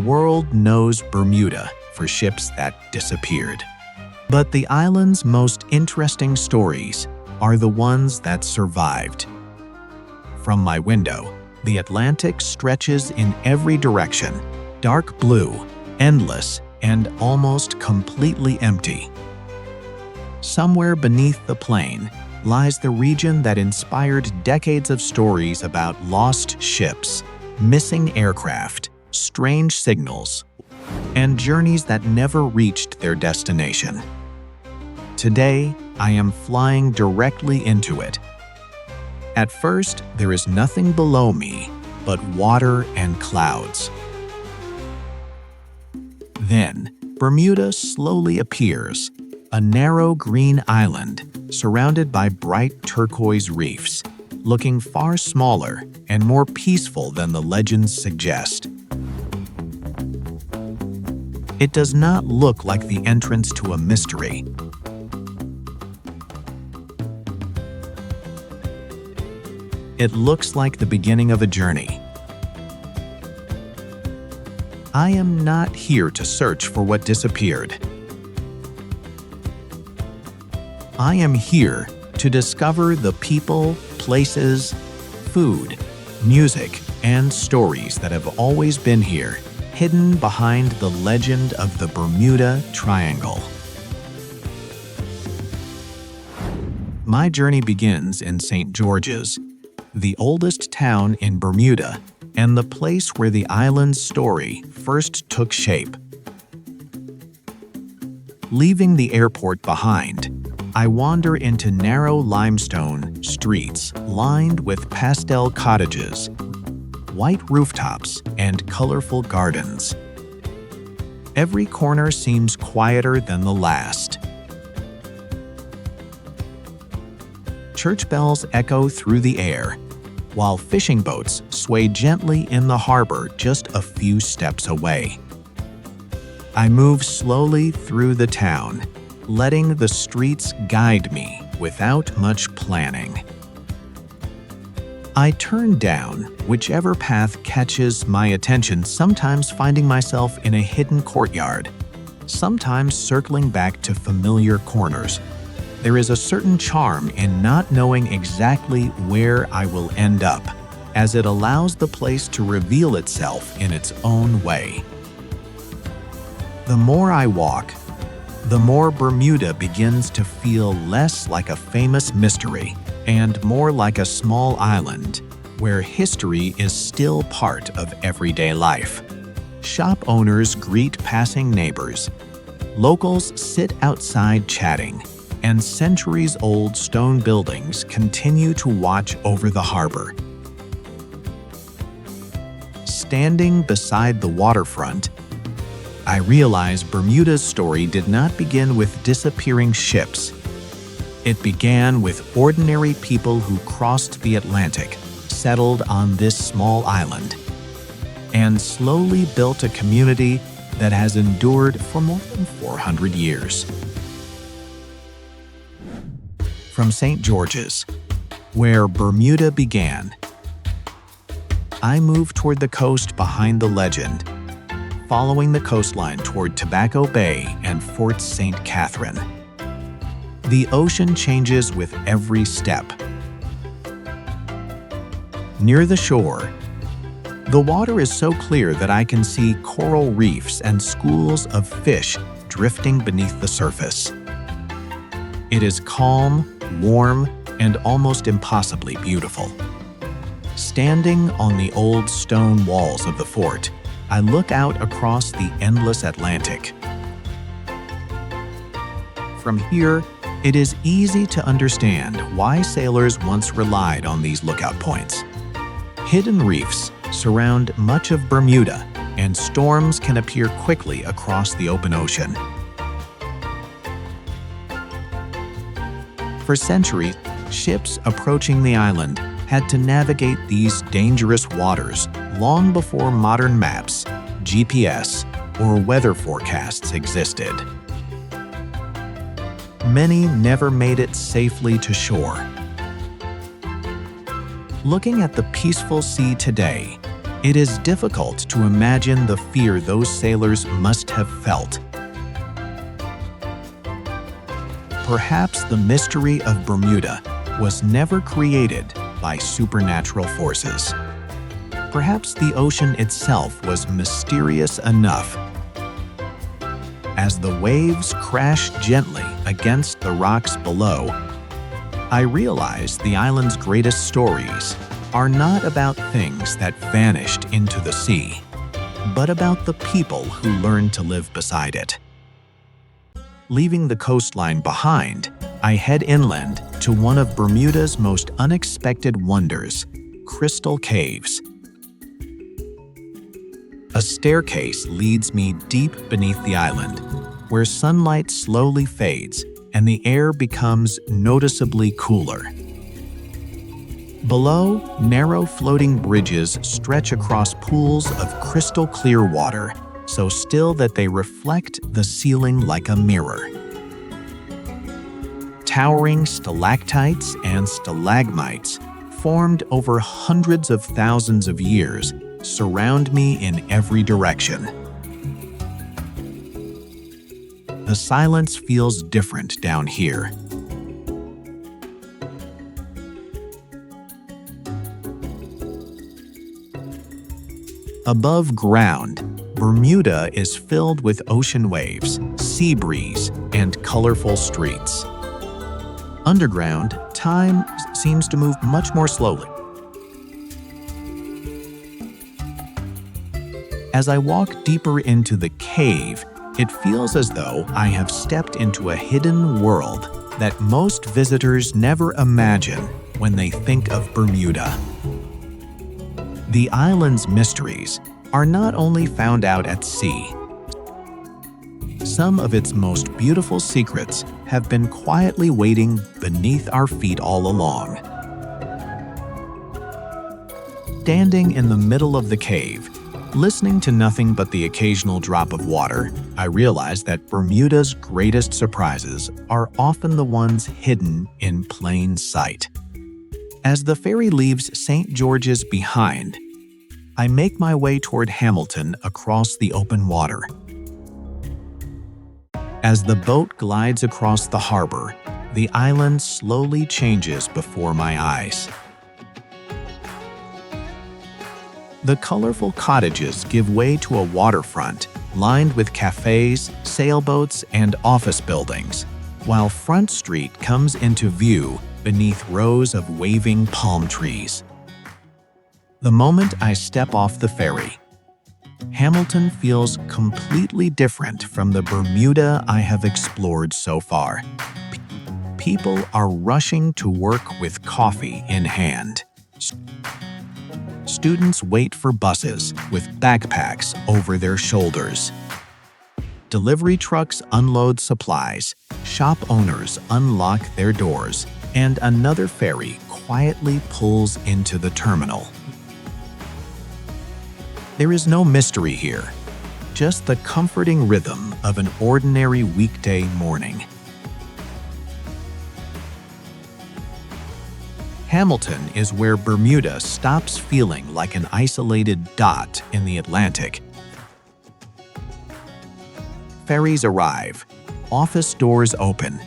world knows Bermuda for ships that disappeared. But the island's most interesting stories are the ones that survived. From my window, the Atlantic stretches in every direction, dark blue, endless, and almost completely empty. Somewhere beneath the plain lies the region that inspired decades of stories about lost ships, missing aircraft, strange signals, and journeys that never reached their destination. Today, I am flying directly into it. At first, there is nothing below me but water and clouds. Then, Bermuda slowly appears, a narrow green island surrounded by bright turquoise reefs, looking far smaller and more peaceful than the legends suggest. It does not look like the entrance to a mystery. It looks like the beginning of a journey. I am not here to search for what disappeared. I am here to discover the people, places, food, music, and stories that have always been here, hidden behind the legend of the Bermuda Triangle. My journey begins in St. George's, the oldest town in Bermuda and the place where the island's story first took shape. Leaving the airport behind, I wander into narrow limestone streets lined with pastel cottages, white rooftops, and colorful gardens. Every corner seems quieter than the last. Church bells echo through the air, while fishing boats sway gently in the harbor just a few steps away. I move slowly through the town, letting the streets guide me without much planning. I turn down whichever path catches my attention, sometimes finding myself in a hidden courtyard, sometimes circling back to familiar corners. There is a certain charm in not knowing exactly where I will end up, as it allows the place to reveal itself in its own way. The more I walk, the more Bermuda begins to feel less like a famous mystery and more like a small island where history is still part of everyday life. Shop owners greet passing neighbors. Locals sit outside chatting, and centuries-old stone buildings continue to watch over the harbor. Standing beside the waterfront, I realize Bermuda's story did not begin with disappearing ships. It began with ordinary people who crossed the Atlantic, settled on this small island, and slowly built a community that has endured for more than 400 years. From St. George's, where Bermuda began, I move toward the coast behind the legend, following the coastline toward Tobacco Bay and Fort St. Catherine. The ocean changes with every step. Near the shore, the water is so clear that I can see coral reefs and schools of fish drifting beneath the surface. It is calm, warm, and almost impossibly beautiful. Standing on the old stone walls of the fort, I look out across the endless Atlantic. From here, it is easy to understand why sailors once relied on these lookout points. Hidden reefs surround much of Bermuda, and storms can appear quickly across the open ocean. For centuries, ships approaching the island had to navigate these dangerous waters long before modern maps, GPS, or weather forecasts existed. Many never made it safely to shore. Looking at the peaceful sea today, It is difficult to imagine the fear those sailors must have felt. Perhaps the mystery of Bermuda was never created by supernatural forces. Perhaps the ocean itself was mysterious enough. As the waves crash gently against the rocks below, I realize the island's greatest stories are not about things that vanished into the sea, but about the people who learned to live beside it. Leaving the coastline behind, I head inland to one of Bermuda's most unexpected wonders, Crystal Caves. A staircase leads me deep beneath the island, where sunlight slowly fades and the air becomes noticeably cooler. Below, narrow floating bridges stretch across pools of crystal clear water, so still that they reflect the ceiling like a mirror. Towering stalactites and stalagmites, formed over hundreds of thousands of years, surround me in every direction. The silence feels different down here. Above ground, Bermuda is filled with ocean waves, sea breeze, and colorful streets. Underground, time seems to move much more slowly. As I walk deeper into the cave, it feels as though I have stepped into a hidden world that most visitors never imagine when they think of Bermuda. The island's mysteries are not only found out at sea. Some of its most beautiful secrets have been quietly waiting beneath our feet all along. Standing in the middle of the cave, listening to nothing but the occasional drop of water, I realize that Bermuda's greatest surprises are often the ones hidden in plain sight. As the ferry leaves St. George's behind, I make my way toward Hamilton across the open water. As the boat glides across the harbor, the island slowly changes before my eyes. The colorful cottages give way to a waterfront lined with cafes, sailboats, and office buildings, while Front Street comes into view beneath rows of waving palm trees. The moment I step off the ferry, Hamilton feels completely different from the Bermuda I have explored so far. People are rushing to work with coffee in hand. Students wait for buses with backpacks over their shoulders. Delivery trucks unload supplies, shop owners unlock their doors, and another ferry quietly pulls into the terminal. There is no mystery here, just the comforting rhythm of an ordinary weekday morning. Hamilton is where Bermuda stops feeling like an isolated dot in the Atlantic. Ferries arrive, office doors open,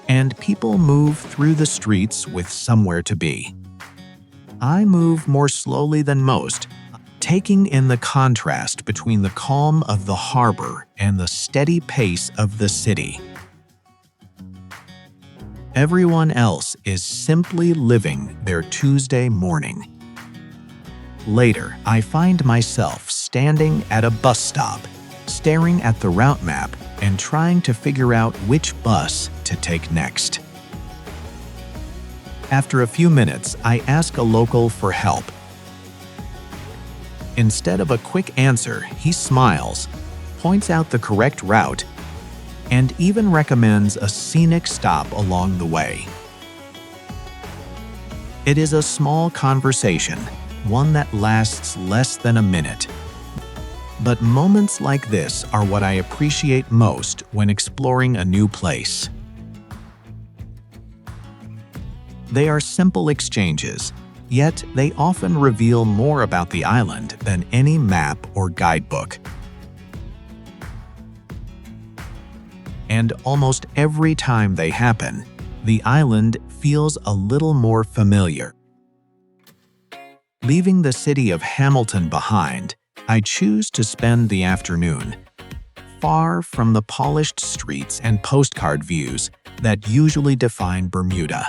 and people move through the streets with somewhere to be. I move more slowly than most, taking in the contrast between the calm of the harbor and the steady pace of the city. Everyone else is simply living their Tuesday morning. Later, I find myself standing at a bus stop, staring at the route map and trying to figure out which bus to take next. After a few minutes, I ask a local for help. Instead of a quick answer, he smiles, points out the correct route, and even recommends a scenic stop along the way. It is a small conversation, one that lasts less than a minute. But moments like this are what I appreciate most when exploring a new place. They are simple exchanges, Yet they often reveal more about the island than any map or guidebook. And almost every time they happen, the island feels a little more familiar. Leaving the city of Hamilton behind, I choose to spend the afternoon far from the polished streets and postcard views that usually define Bermuda.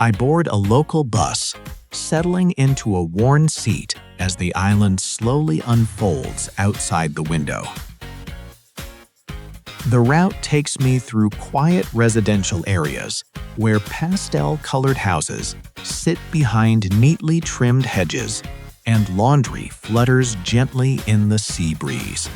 I board a local bus, settling into a worn seat as the island slowly unfolds outside the window. The route takes me through quiet residential areas where pastel-colored houses sit behind neatly trimmed hedges and laundry flutters gently in the sea breeze.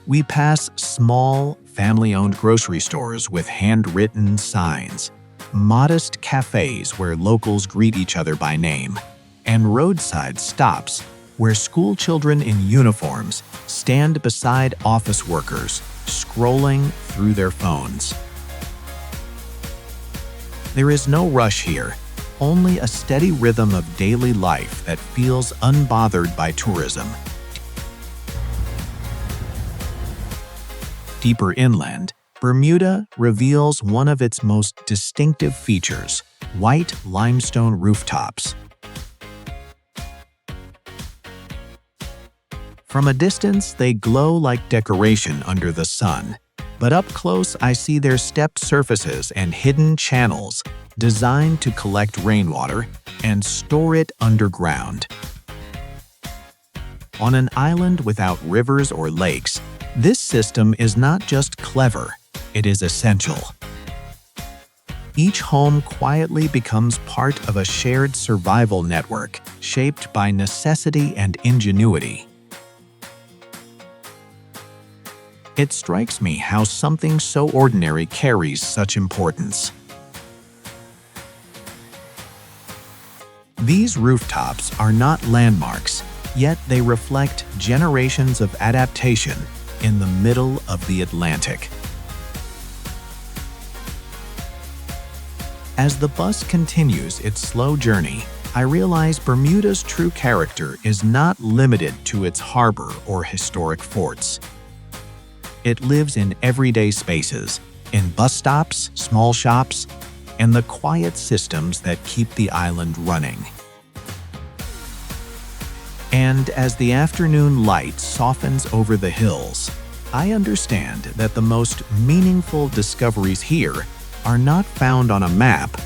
We pass small, family-owned grocery stores with handwritten signs, modest cafes where locals greet each other by name, and roadside stops where school children in uniforms stand beside office workers, scrolling through their phones. There is no rush here, only a steady rhythm of daily life that feels unbothered by tourism. Deeper inland, Bermuda reveals one of its most distinctive features: white limestone rooftops. From a distance, they glow like decoration under the sun, but up close I see their stepped surfaces and hidden channels designed to collect rainwater and store it underground. On an island without rivers or lakes, this system is not just clever, it is essential. Each home quietly becomes part of a shared survival network shaped by necessity and ingenuity. It strikes me how something so ordinary carries such importance. These rooftops are not landmarks, yet they reflect generations of adaptation in the middle of the Atlantic. As the bus continues its slow journey, I realize Bermuda's true character is not limited to its harbor or historic forts. It lives in everyday spaces, in bus stops, small shops, and the quiet systems that keep the island running. And as the afternoon light softens over the hills, I understand that the most meaningful discoveries here are not found on a map,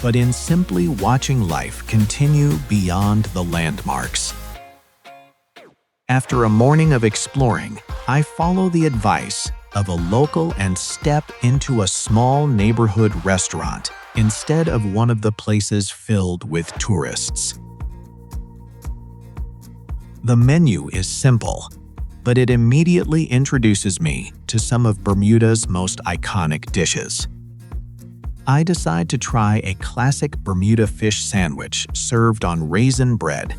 but in simply watching life continue beyond the landmarks. After a morning of exploring, I follow the advice of a local and step into a small neighborhood restaurant instead of one of the places filled with tourists. The menu is simple, but it immediately introduces me to some of Bermuda's most iconic dishes. I decide to try a classic Bermuda fish sandwich served on raisin bread,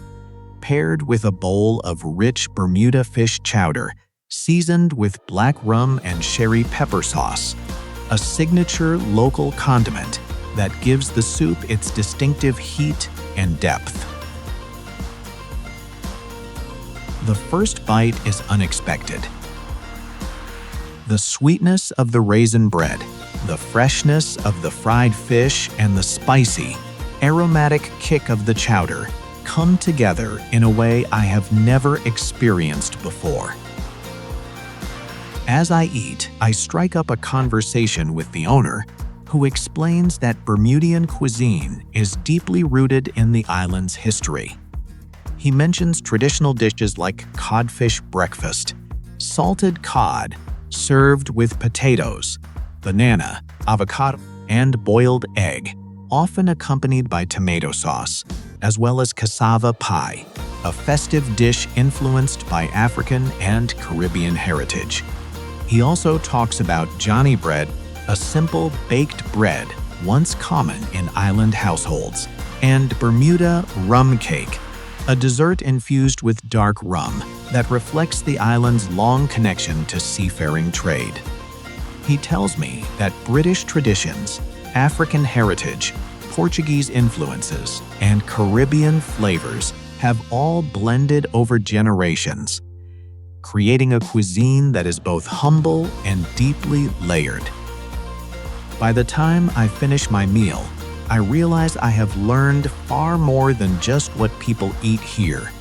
paired with a bowl of rich Bermuda fish chowder seasoned with black rum and sherry pepper sauce, a signature local condiment that gives the soup its distinctive heat and depth. The first bite is unexpected. The sweetness of the raisin bread, the freshness of the fried fish, and the spicy, aromatic kick of the chowder come together in a way I have never experienced before. As I eat, I strike up a conversation with the owner, who explains that Bermudian cuisine is deeply rooted in the island's history. He mentions traditional dishes like codfish breakfast, salted cod served with potatoes, banana, avocado, and boiled egg, often accompanied by tomato sauce, as well as cassava pie, a festive dish influenced by African and Caribbean heritage. He also talks about Johnny bread, a simple baked bread once common in island households, and Bermuda rum cake, a dessert infused with dark rum that reflects the island's long connection to seafaring trade. He tells me that British traditions, African heritage, Portuguese influences, and Caribbean flavors have all blended over generations, creating a cuisine that is both humble and deeply layered. By the time I finish my meal, I realize I have learned far more than just what people eat here.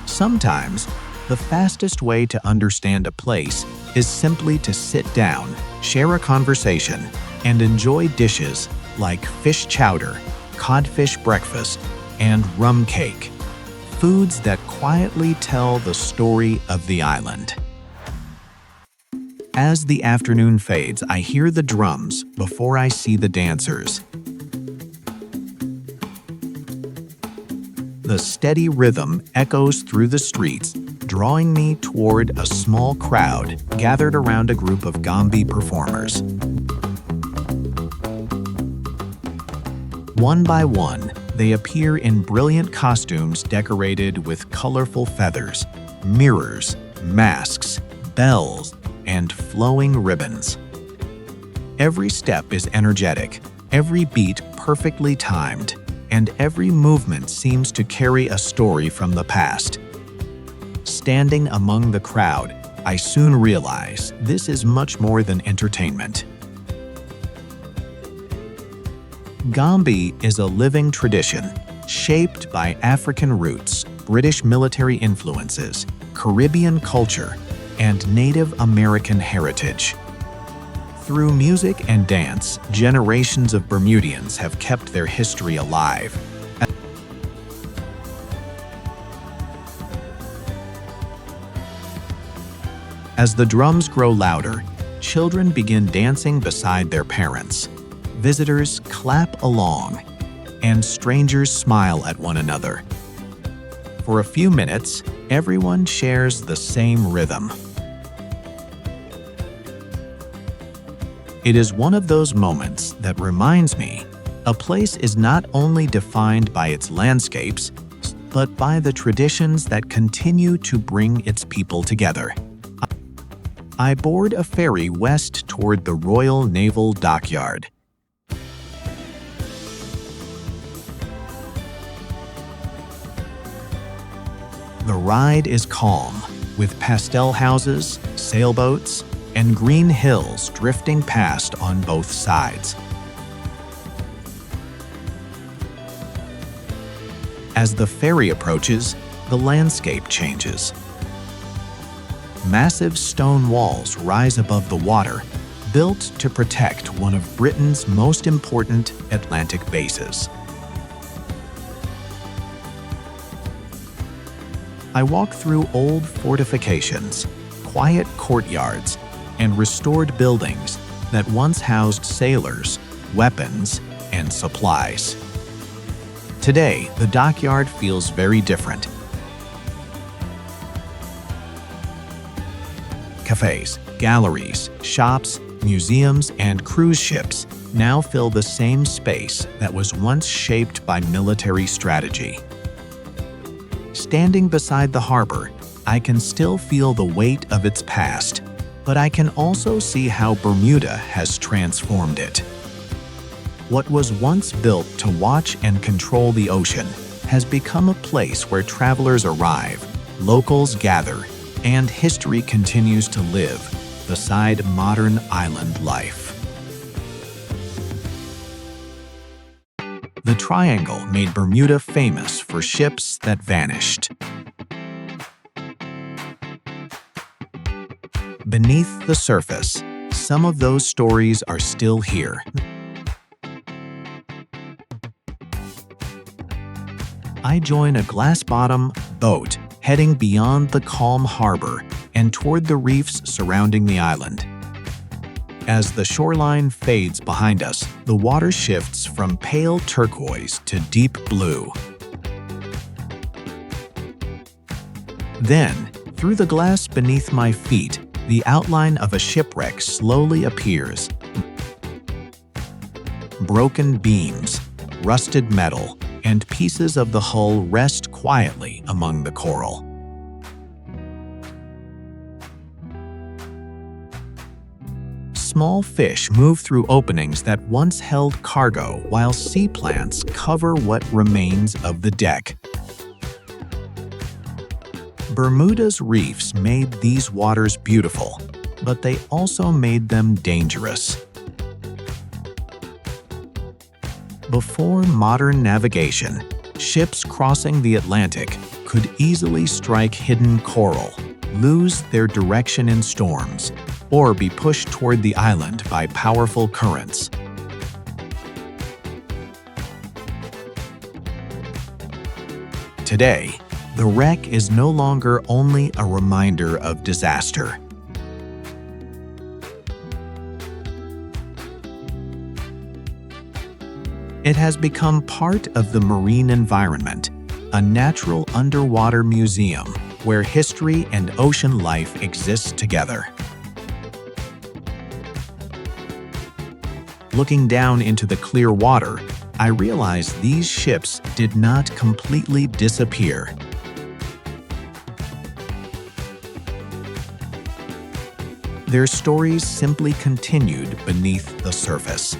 Sometimes, the fastest way to understand a place is simply to sit down, share a conversation, and enjoy dishes like fish chowder, codfish breakfast, and rum cake, foods that quietly tell the story of the island. As the afternoon fades, I hear the drums before I see the dancers. The steady rhythm echoes through the streets, drawing me toward a small crowd gathered around a group of Gombey performers. One by one, they appear in brilliant costumes decorated with colorful feathers, mirrors, masks, bells, and flowing ribbons. Every step is energetic, every beat perfectly timed, and every movement seems to carry a story from the past. Standing among the crowd, I soon realize this is much more than entertainment. Gombey is a living tradition, shaped by African roots, British military influences, Caribbean culture, and Native American heritage. Through music and dance, generations of Bermudians have kept their history alive. As the drums grow louder, children begin dancing beside their parents. Visitors clap along, and strangers smile at one another. For a few minutes, everyone shares the same rhythm. It is one of those moments that reminds me a place is not only defined by its landscapes, but by the traditions that continue to bring its people together. I board a ferry west toward the Royal Naval Dockyard. The ride is calm, with pastel houses, sailboats, and green hills drifting past on both sides. As the ferry approaches, the landscape changes. Massive stone walls rise above the water, built to protect one of Britain's most important Atlantic bases. I walk through old fortifications, quiet courtyards, and restored buildings that once housed sailors, weapons, and supplies. Today, the dockyard feels very different. Cafes, galleries, shops, museums, and cruise ships now fill the same space that was once shaped by military strategy. Standing beside the harbor, I can still feel the weight of its past, but I can also see how Bermuda has transformed it. What was once built to watch and control the ocean has become a place where travelers arrive, locals gather, and history continues to live beside modern island life. The Triangle made Bermuda famous for ships that vanished. Beneath the surface, some of those stories are still here. I join a glass-bottom boat heading beyond the calm harbor and toward the reefs surrounding the island. As the shoreline fades behind us, the water shifts from pale turquoise to deep blue. Then, through the glass beneath my feet, the outline of a shipwreck slowly appears. Broken beams, rusted metal, and pieces of the hull rest quietly among the coral. Small fish move through openings that once held cargo, while sea plants cover what remains of the deck. Bermuda's reefs made these waters beautiful, but they also made them dangerous. Before modern navigation, ships crossing the Atlantic could easily strike hidden coral, lose their direction in storms, or be pushed toward the island by powerful currents. Today, the wreck is no longer only a reminder of disaster. It has become part of the marine environment, a natural underwater museum where history and ocean life exist together. Looking down into the clear water, I realized these ships did not completely disappear. Their stories simply continued beneath the surface.